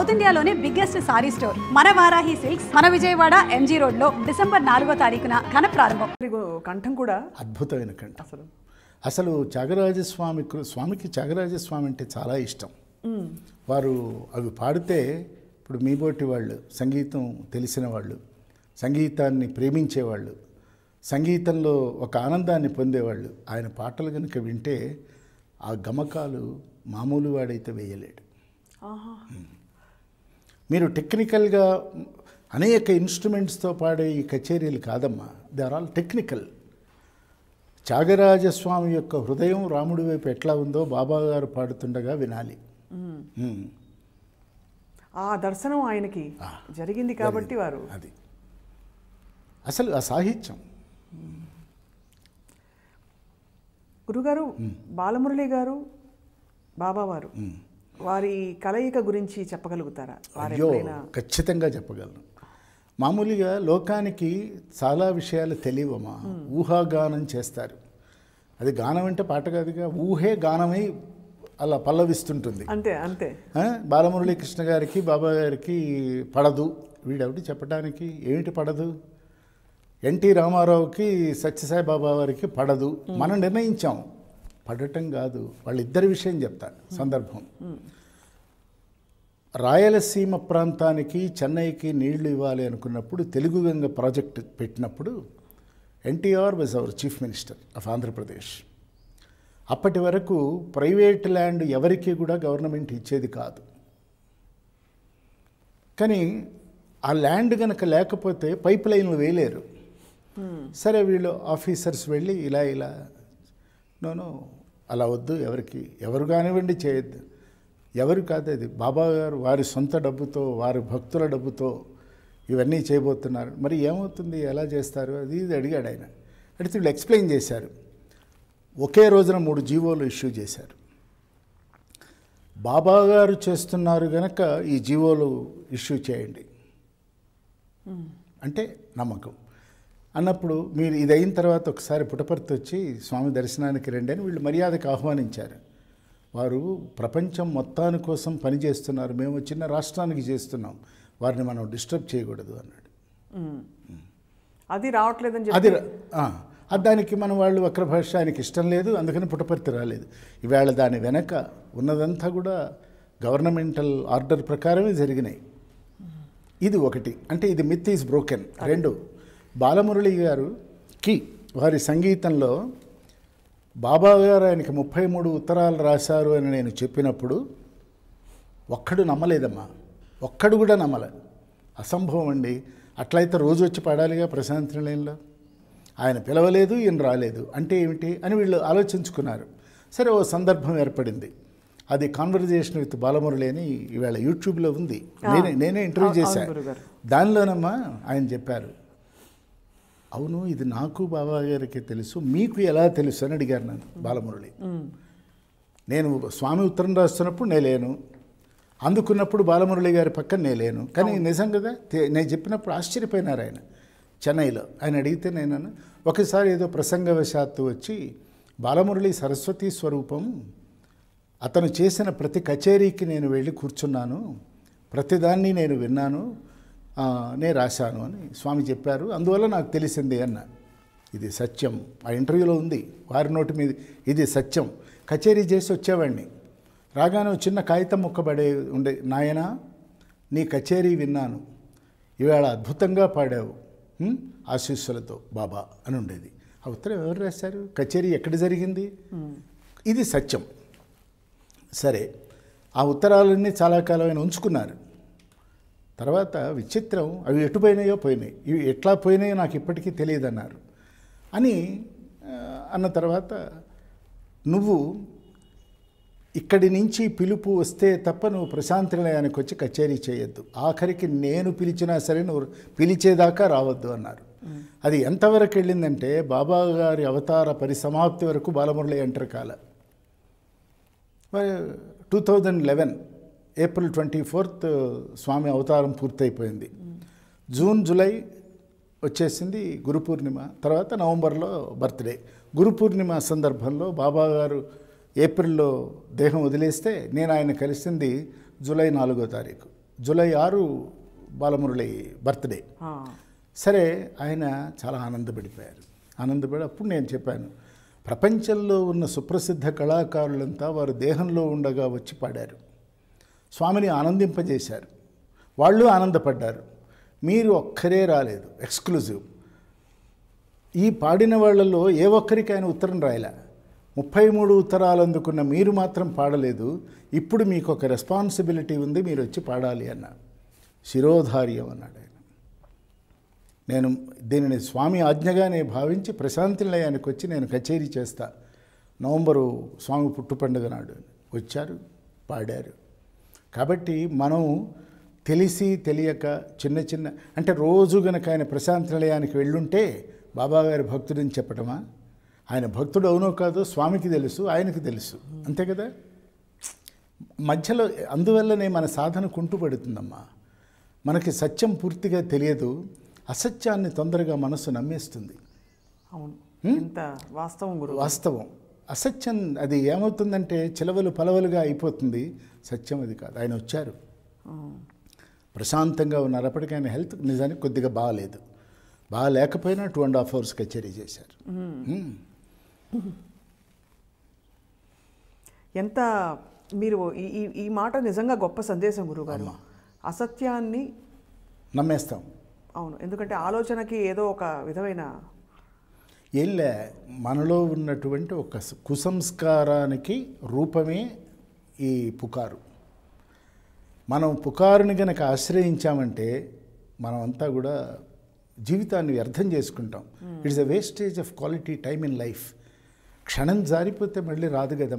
South ఇండియాలోనే biggest sorry store మన Varahi silks మన విజయవాడ ఎంజీ రోడ్ లో డిసెంబర్ 4వ తారీఖున ఘన ప్రారంభం. కంఠం కూడా అద్భుతమైన కంఠం. అసలు స్వామికి త్యాగరాజస్వామి అంటే చాలా ఇష్టం. వారు అవి పాడితే ఇప్పుడు మీబోటి వాళ్ళు, సంగీతం తెలిసిన వాళ్ళు, సంగీతాన్ని ప్రేమించేవాళ్ళు, సంగీతంలో ఒక ఆనందాన్ని పొందేవాళ్ళు ఆయన పాటలు కనుక వింటే ఆ గమకాలు మామూలు వాడైతే వేయలేడు. మీరు టెక్నికల్గా అనేక ఇన్స్ట్రుమెంట్స్తో పాడే ఈ కచేరీలు కాదమ్మా, they are all technical. Tyagarajaswami యొక్క హృదయం రాముడి వైపు ఎట్లా ఉందో బాబా గారు పాడుతుండగా వినాలి. ఆ దర్శనం ఆయనకి జరిగింది కాబట్టి వారు అది అసలు ఆ సాహిత్యం. గురుగారు, బాలమురళి గారు, బాబావారు వారి కలయిక గురించి చెప్పగలుగుతారా? అయ్యో, ఖచ్చితంగా చెప్పగలను. మామూలుగా లోకానికి చాలా విషయాలు తెలియవమ్మా. ఊహాగానం చేస్తారు. అది గానం అంటే పాట కాదుగా, ఊహే గానమై అలా పల్లవిస్తుంటుంది. అంతే అంతే. బాలమురళీ కృష్ణ గారికి బాబా గారికి పడదు, వీడెవటి చెప్పడానికి ఏమిటి పడదు. ఎన్టీ రామారావుకి సత్యసాయి బాబా వారికి పడదు. మనం నిర్ణయించాం, పడటం కాదు. వాళ్ళిద్దరి విషయం చెప్తా సందర్భం. రాయలసీమ ప్రాంతానికి చెన్నైకి నీళ్లు ఇవ్వాలి అనుకున్నప్పుడు తెలుగు గంగ ప్రాజెక్ట్ పెట్టినప్పుడు NTR was our chief minister of Andhra Pradesh. అప్పటి వరకు ప్రైవేట్ ల్యాండ్ ఎవరికి కూడా గవర్నమెంట్ ఇచ్చేది కాదు. కానీ ఆ ల్యాండ్ కనుక లేకపోతే పైప్ లైన్లు వేయలేరు. సరే వీళ్ళు ఆఫీసర్స్ వెళ్ళి ఇలా నోనో అలా వద్దు, ఎవరు కానివ్వండి చేయొద్దు. ఎవరు కాదు, అది బాబా గారు వారి సొంత డబ్బుతో, వారి భక్తుల డబ్బుతో ఇవన్నీ చేయబోతున్నారు. మరి ఏమవుతుంది, ఎలా చేస్తారు, అది ఇది అడిగాడు ఆయన. అడిగితే వీళ్ళు ఎక్స్ప్లెయిన్ చేశారు. ఒకే రోజున 3 జీవోలు ఇష్యూ చేశారు. బాబా గారు చేస్తున్నారు కనుక ఈ జీవోలు ఇష్యూ చేయండి అంటే నమ్మకం. అన్నప్పుడు మీరు ఇది అయిన తర్వాత ఒకసారి పుట్టపర్తి వచ్చి స్వామి దర్శనానికి రండి అని వీళ్ళు మర్యాదకు ఆహ్వానించారు. వారు ప్రపంచం మొత్తాని కోసం పనిచేస్తున్నారు, మేము చిన్న రాష్ట్రానికి చేస్తున్నాం, వారిని మనం డిస్టర్బ్ చేయకూడదు అన్నాడు. అది రావట్లేదని అది దానికి మన వాళ్ళు వక్ర భాష ఆయనకి ఇష్టం లేదు, అందుకని పుట్టపర్తి రాలేదు. ఈవేళ దాని వెనక ఉన్నదంతా కూడా గవర్నమెంటల్ ఆర్డర్ ప్రకారమే జరిగినాయి. ఇది ఒకటి. అంటే ఇది మిత్ ఈజ్ బ్రోకెన్. 2, బాలమురళి గారుకి వారి సంగీతంలో బాబా గారు ఆయనకి 33 ఉత్తరాలు రాశారు అని నేను చెప్పినప్పుడు ఒక్కడు నమ్మలేదమ్మా, ఒక్కడు కూడా నమ్మలే. అసంభవం అండి. అట్లయితే రోజు వచ్చి పాడాలిగా ప్రశాంతి నిలయంలో. ఆయన పిలవలేదు, ఈయన రాలేదు అంటే ఏమిటి అని వీళ్ళు ఆలోచించుకున్నారు. సరే, ఓ సందర్భం ఏర్పడింది. అది కాన్వర్జేషన్ విత్ బాలమురళి అని ఈవేళ యూట్యూబ్లో ఉంది. నేనే ఇంటర్వ్యూ చేశాను. దానిలోనమ్మా ఆయన చెప్పారు, అవును ఇది నాకు బాబా గారికి తెలుసు, మీకు ఎలా తెలుసు అని అడిగారు నన్ను బాలమురళి. నేను స్వామి ఉత్తరం రాస్తున్నప్పుడు నేలేను, అందుకున్నప్పుడు బాలమురళి గారి పక్కన నేలేను. కానీ నిజం కదా, నేను చెప్పినప్పుడు ఆశ్చర్యపోయినారు ఆయన. చెన్నైలో ఆయన అడిగితే నేను ఒకసారి ఏదో ప్రసంగవశాత్తు వచ్చి బాలమురళి సరస్వతీ స్వరూపం, అతను చేసిన ప్రతి కచేరీకి నేను వెళ్ళి కూర్చున్నాను, ప్రతిదాన్ని నేను విన్నాను, నేను రాశాను అని స్వామి చెప్పారు, అందువల్ల నాకు తెలిసింది అన్న. ఇది సత్యం. ఆ ఇంటర్వ్యూలో ఉంది, వారి నోటి మీద ఇది సత్యం. కచేరీ చేసి వచ్చేవాడిని, రాగానే చిన్న కాగితం ముక్కబడే ఉండే, నాయనా నీ కచేరీ విన్నాను, ఈవేళ అద్భుతంగా పాడావు, ఆశీస్సులతో బాబా అని ఉండేది. ఆ ఉత్తరం ఎవరు రాశారు, కచేరీ ఎక్కడ జరిగింది, ఇది సత్యం. సరే, ఆ ఉత్తరాలన్నీ చాలా కాలమైన ఉంచుకున్నారు. తర్వాత విచిత్రం, అవి ఎటు పోయినాయో పోయినాయి, ఇవి ఎట్లా పోయినాయో నాకు ఇప్పటికీ తెలియదు అన్నారు. అన్న తర్వాత నువ్వు ఇక్కడి నుంచి పిలుపు వస్తే తప్ప నువ్వు ప్రశాంతి నిలయానికి వచ్చి కచేరీ చేయొద్దు, ఆఖరికి నేను పిలిచినా సరే నువ్వు పిలిచేదాకా రావద్దు అన్నారు. అది ఎంతవరకు వెళ్ళిందంటే బాబా గారి అవతార పరిసమాప్తి వరకు బాలమురళి ఎంటర్ కాల. 2011 ఏప్రిల్ 24 స్వామి అవతారం పూర్తయిపోయింది. జూన్ జూలై వచ్చేసింది గురు పూర్ణిమ, తర్వాత నవంబర్లో బర్త్డే. గురు పూర్ణిమ సందర్భంలో బాబా గారు ఏప్రిల్లో దేహం వదిలేస్తే నేను ఆయన కలిసింది జూలై 4వ తారీఖు. July 6 Balamurali birthday. సరే ఆయన చాలా ఆనందపడి అప్పుడు నేను చెప్పాను, ప్రపంచంలో ఉన్న సుప్రసిద్ధ కళాకారులంతా వారు దేహంలో ఉండగా వచ్చి పాడారు, స్వామిని ఆనందింపజేశారు, వాళ్ళు ఆనందపడ్డారు, మీరు ఒక్కరే రాలేదు ఎక్స్క్లూజివ్. ఈ పాడిన వాళ్ళల్లో ఏ ఒక్కరికి ఆయన ఉత్తరం రాయలే, 33 ఉత్తరాలు అందుకున్న మీరు మాత్రం పాడలేదు, ఇప్పుడు మీకు ఒక రెస్పాన్సిబిలిటీ ఉంది, మీరు వచ్చి పాడాలి అన్న. శిరోధార్యం అన్నాడు ఆయన. నేను దీనిని స్వామి ఆజ్ఞగానే భావించి ప్రశాంతి నిలయానికి వచ్చి నేను కచేరీ చేస్తా, నవంబరు స్వామి పుట్టు పండుగ నాడు వచ్చారు, పాడారు. కాబట్టి మనం తెలిసి తెలియక చిన్న అంటే రోజు గనక ఆయన ప్రశాంతి నిలయానికి వెళ్ళుంటే బాబాగారి భక్తుడని చెప్పటమా? ఆయన భక్తుడు అవునో కాదో స్వామికి తెలుసు, ఆయనకు తెలుసు, అంతే కదా. మధ్యలో అందువల్లనే మన సాధన కుంటుపడుతుందమ్మా. మనకి సత్యం పూర్తిగా తెలియదు, అసత్యాన్ని తొందరగా మనసు నమ్మేస్తుంది. అవును, ఎంత వాస్తవం గురు. వాస్తవం. అసత్యం అది ఏమవుతుందంటే చిలవలు పలవలుగా అయిపోతుంది, సత్యం అది కాదు. ఆయన వచ్చారు, ప్రశాంతంగా ఉన్నారు. అప్పటికి ఆయన హెల్త్ నిజానికి కొద్దిగా బాగాలేదు, లేకపోయినా 2.5 hours కచేరీ చేశారు. ఎంత మీరు ఈ మాట నిజంగా గొప్ప సందేశం గురుగారు. అసత్యాన్ని నమ్మేస్తాం. అవును, ఎందుకంటే ఆలోచనకి ఏదో ఒక విధమైన మనలో ఉన్నటువంటి ఒక కుసంస్కారానికి రూపమే ఈ పుకారు. మనం పుకారుని కనుక ఆశ్రయించామంటే మనమంతా కూడా జీవితాన్ని వ్యర్థం చేసుకుంటాం. It's a wastage of quality time in life. క్షణం జారిపోతే మళ్ళీ రాదు కదా.